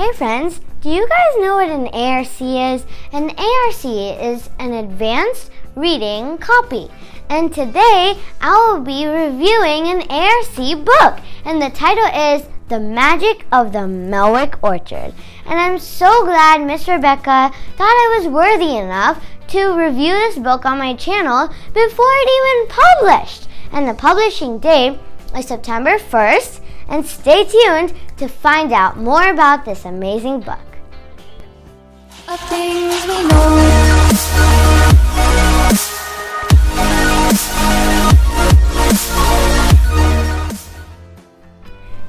Hey friends, do you guys know what an ARC is? An ARC is an advanced reading copy. And today I will be reviewing an ARC book. And the title is The Magic of the Melwick Orchard. And I'm so glad Miss Rebecca thought I was worthy enough to review this book on my channel before it even published. And the publishing date is September 1st. And stay tuned to find out more about this amazing book.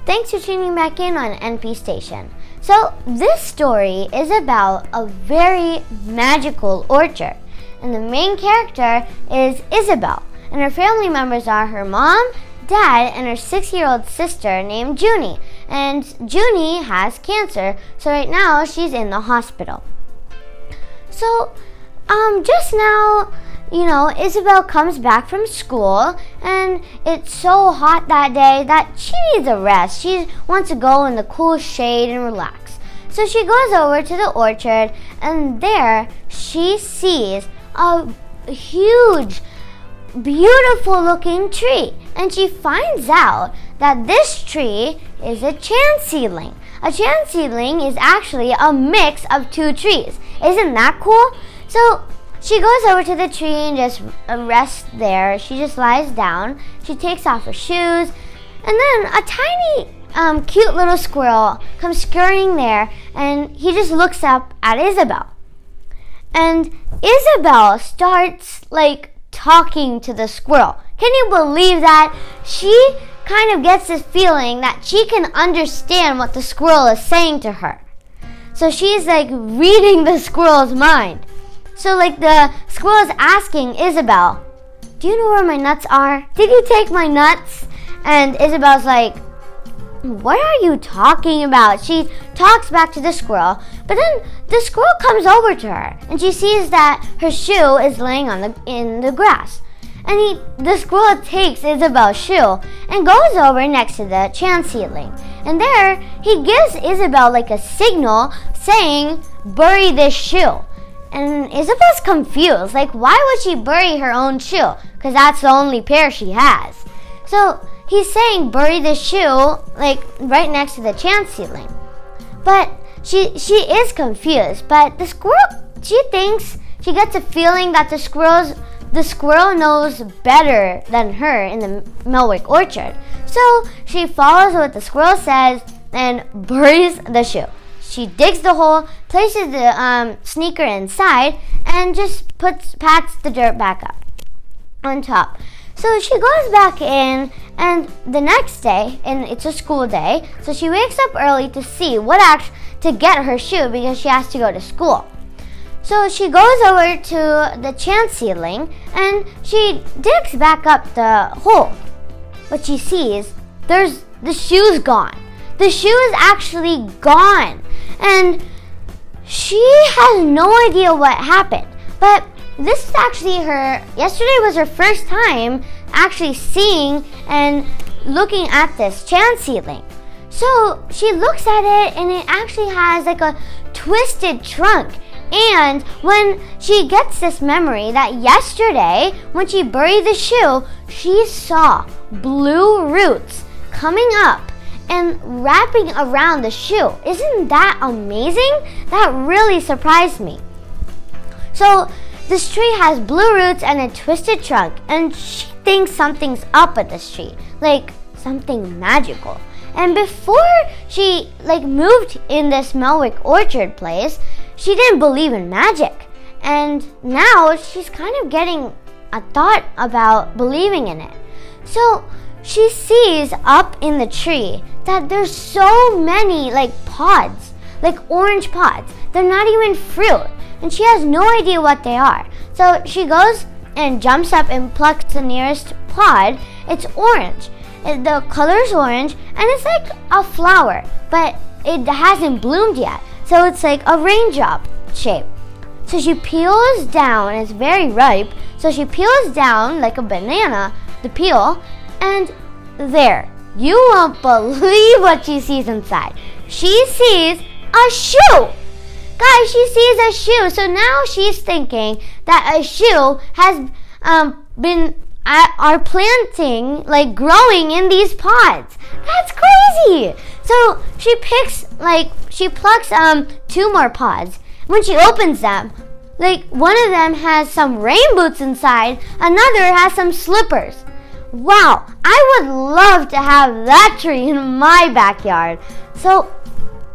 Thanks for tuning back in on NPStation. So this story is about a very magical orchard. And the main character is Isabel. And her family members are her mom, dad, and her 6-year-old sister named Junie. And Junie has cancer, so right now she's in the hospital. So, just now, Isabel comes back from school, and it's so hot that day that she needs a rest. She wants to go in the cool shade and relax. So she goes over to the orchard, and there she sees a huge, beautiful looking tree, and she finds out that this tree is a chance seedling. A chance seedling is actually a mix of two trees. Isn't that cool? So she goes over to the tree and just rests there. She just lies down. She takes off her shoes, and then a tiny cute little squirrel comes scurrying there, and he just looks up at Isabel. And Isabel starts talking to the squirrel. Can you believe that? She kind of gets this feeling that she can understand what the squirrel is saying to her. So she's reading the squirrel's mind. So the squirrel is asking Isabel, do you know where my nuts are? Did you take my nuts? And Isabel's like, what are you talking about? She talks back to the squirrel, but then the squirrel comes over to her, and she sees that her shoe is laying in the grass. And the squirrel takes Isabel's shoe and goes over next to the chance seedling. And there, he gives Isabel a signal saying, bury this shoe. And Isabel's confused. Why would she bury her own shoe? Because that's the only pair she has. So he's saying bury the shoe right next to the chance seedling. But she is confused. But the squirrel, she gets a feeling that the squirrel knows better than her in the Melwick Orchard. So she follows what the squirrel says and buries the shoe. She digs the hole, places the sneaker inside, and just pats the dirt back up on top. So she goes back in, and the next day, and it's a school day, so she wakes up early to see to get her shoe because she has to go to school. So she goes over to the chance seedling, and she digs back up the hole. But she sees the shoe's gone. The shoe is actually gone, and she has no idea what happened. But this is actually yesterday was her first time actually seeing and looking at this chance seedling. So she looks at it, and it actually has a twisted trunk. And when she gets this memory that yesterday, when she buried the shoe, she saw blue roots coming up and wrapping around the shoe. Isn't that amazing? That really surprised me. So this tree has blue roots and a twisted trunk, and she thinks something's up with this tree, something magical. And before she moved in this Melwick Orchard place, she didn't believe in magic. And now she's kind of getting a thought about believing in it. So she sees up in the tree that there's so many pods, orange pods. They're not even fruit, and she has no idea what they are. So she goes and jumps up and plucks the nearest pod. It's orange. The color is orange, and it's like a flower, but it hasn't bloomed yet. So it's like a raindrop shape. So she peels down, and it's very ripe. So she peels down like a banana, the peel, and there, you won't believe what she sees inside. She sees a shoe. Guys, she sees a shoe. So now she's thinking that a shoe has been are planting, like growing in these pods. That's crazy. So she plucks 2 more pods. When she opens them, like one of them has some rain boots inside, another has some slippers. Wow, I would love to have that tree in my backyard. So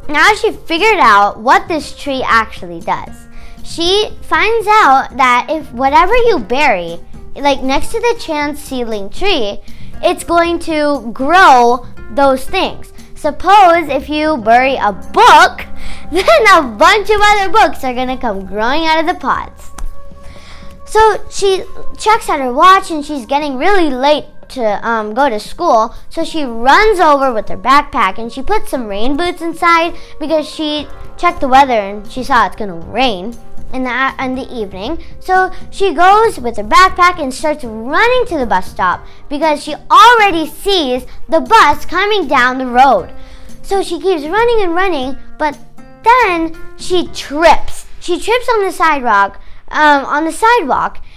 now she figured out what this tree actually does. She finds out that if whatever you bury, like next to the chance seedling tree, it's going to grow those things. Suppose if you bury a book, then a bunch of other books are going to come growing out of the pods. So she checks at her watch and she's getting really late to go to school. So she runs over with her backpack and she puts some rain boots inside because she checked the weather and she saw it's going to rain in the evening. So she goes with her backpack and starts running to the bus stop because she already sees the bus coming down the road. So she keeps running and running, but then she trips. She trips on the sidewalk,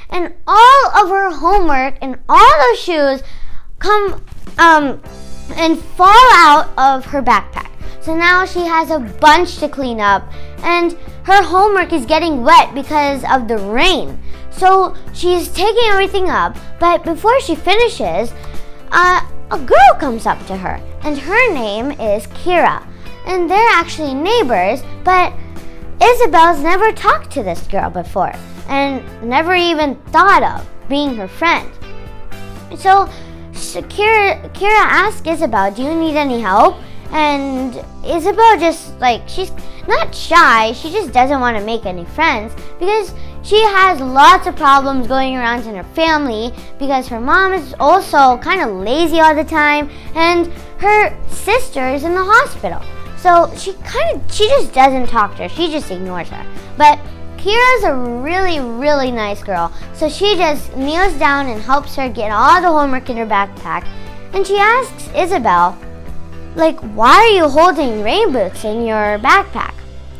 and all of her homework and all those shoes come and fall out of her backpack. So now she has a bunch to clean up, and her homework is getting wet because of the rain. So she's taking everything up, but before she finishes, a girl comes up to her, and her name is Kira. And they're actually neighbors, but Isabel's never talked to this girl before and never even thought of being her friend. So Kira asks Isabel, do you need any help? And Isabel just, she's not shy, she just doesn't want to make any friends because she has lots of problems going around in her family because her mom is also kind of lazy all the time and her sister is in the hospital. So she just doesn't talk to her, she just ignores her. But Kira's a really, really nice girl, so she just kneels down and helps her get all the homework in her backpack. And she asks Isabel, why are you holding rain boots in your backpack?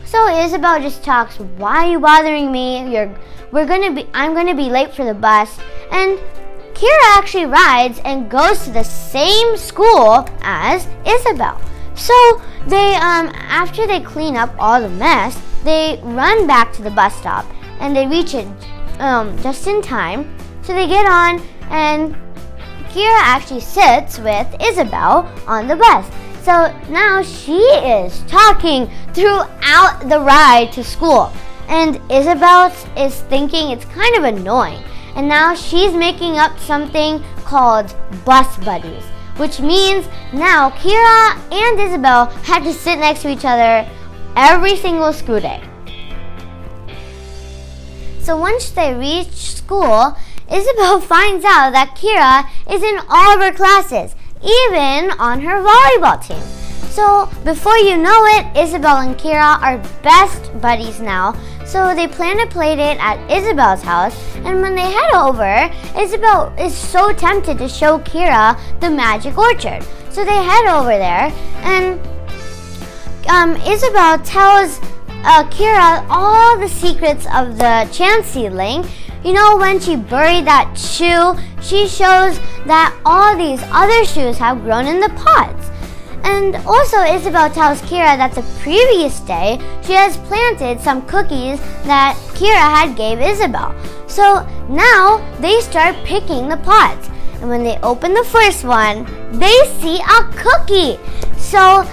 So Isabel just talks, why are you bothering me? I'm gonna be late for the bus. And Kira actually rides and goes to the same school as Isabel. So they, after they clean up all the mess, they run back to the bus stop and they reach it just in time. So they get on and Kira actually sits with Isabel on the bus. So now she is talking throughout the ride to school. And Isabel is thinking it's kind of annoying. And now she's making up something called bus buddies, which means now Kira and Isabel had to sit next to each other every single school day. So once they reach school, Isabel finds out that Kira is in all of her classes, even on her volleyball team. So before you know it, Isabel and Kira are best buddies now. So they plan to play date at Isabel's house, and when they head over, Isabel is so tempted to show Kira the magic orchard. So they head over there, and Isabel tells Kira all the secrets of the chance seedling. You know, when she buried that shoe, she shows that all these other shoes have grown in the pods. And also Isabel tells Kira that the previous day she has planted some cookies that Kira had gave Isabel. So now they start picking the pods. And when they open the first one, they see a cookie. So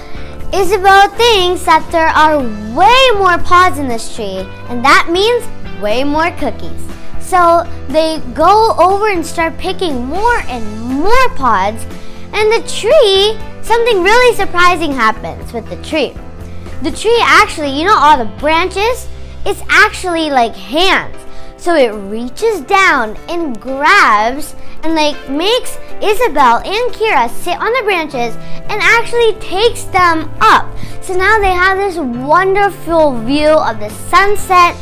Isabel thinks that there are way more pods in this tree, and that means way more cookies. So they go over and start picking more and more pods, and the tree, something really surprising happens with the tree. The tree actually, you know all the branches? It's actually like hands. So it reaches down and grabs and makes Isabel and Kira sit on the branches and actually takes them up. So now they have this wonderful view of the sunset,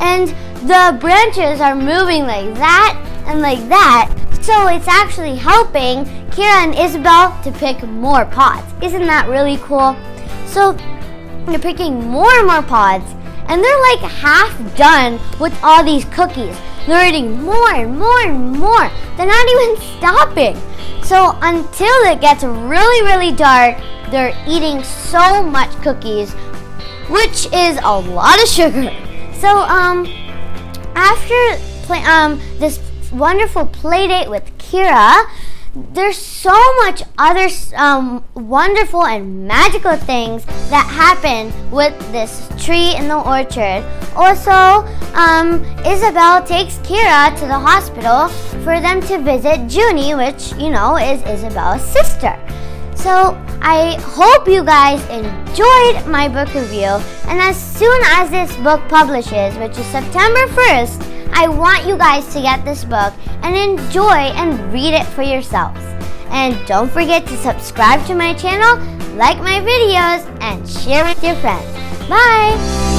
and the branches are moving like that and like that. So it's actually helping Kira and Isabel to pick more pods. Isn't that really cool? So they're picking more and more pods, and they're like half done with all these cookies. They're eating more and more and more. They're not even stopping. So until it gets really, really dark, they're eating so much cookies, which is a lot of sugar. So after this wonderful play date with Kira, there's so much other wonderful and magical things that happen with this tree in the orchard. Also, Isabel takes Kira to the hospital for them to visit Junie, which, you know, is Isabel's sister. So I hope you guys enjoyed my book review, and as soon as this book publishes, which is September 1st, I want you guys to get this book and enjoy and read it for yourselves. And don't forget to subscribe to my channel, like my videos, and share with your friends. Bye!